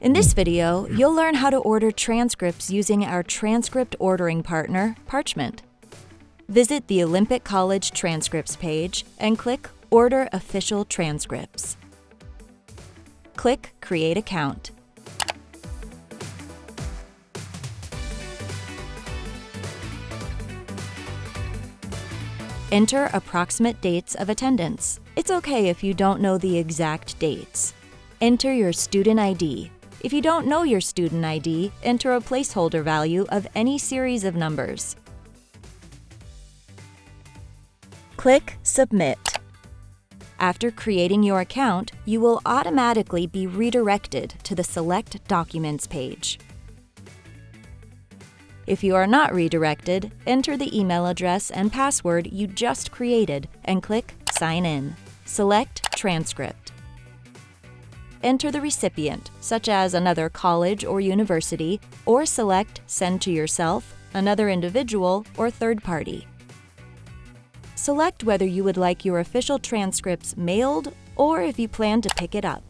In this video, you'll learn how to order transcripts using our transcript ordering partner, Parchment. Visit the Olympic College Transcripts page and click Order Official Transcripts. Click Create Account. Enter approximate dates of attendance. It's okay if you don't know the exact dates. Enter your student ID. If you don't know your student ID, enter a placeholder value of any series of numbers. Click Submit. After creating your account, you will automatically be redirected to the Select Documents page. If you are not redirected, enter the email address and password you just created and click Sign In. Select Transcript. Enter the recipient, such as another college or university, or select Send to yourself, another individual, or third party. Select whether you would like your official transcripts mailed or if you plan to pick it up.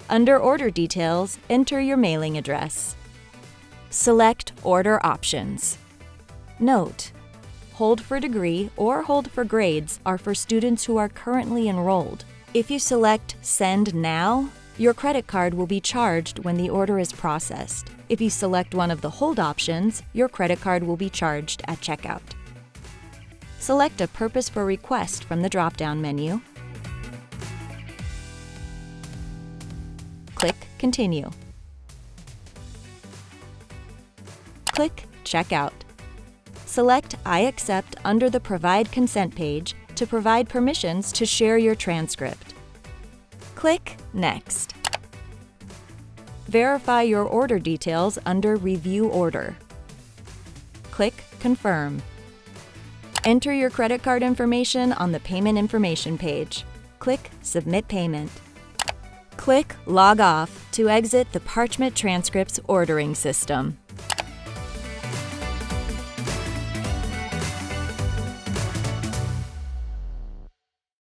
Under Order Details, enter your mailing address. Select Order Options. Note: Hold for Degree or Hold for Grades are for students who are currently enrolled. If you select Send Now, your credit card will be charged when the order is processed. If you select one of the Hold options, your credit card will be charged at checkout. Select a purpose for request from the drop-down menu. Click Continue. Click Checkout. Select I accept under the Provide Consent page to provide permissions to share your transcript. Click Next. Verify your order details under Review Order. Click Confirm. Enter your credit card information on the Payment Information page. Click Submit Payment. Click Log Off to exit the Parchment Transcripts ordering system.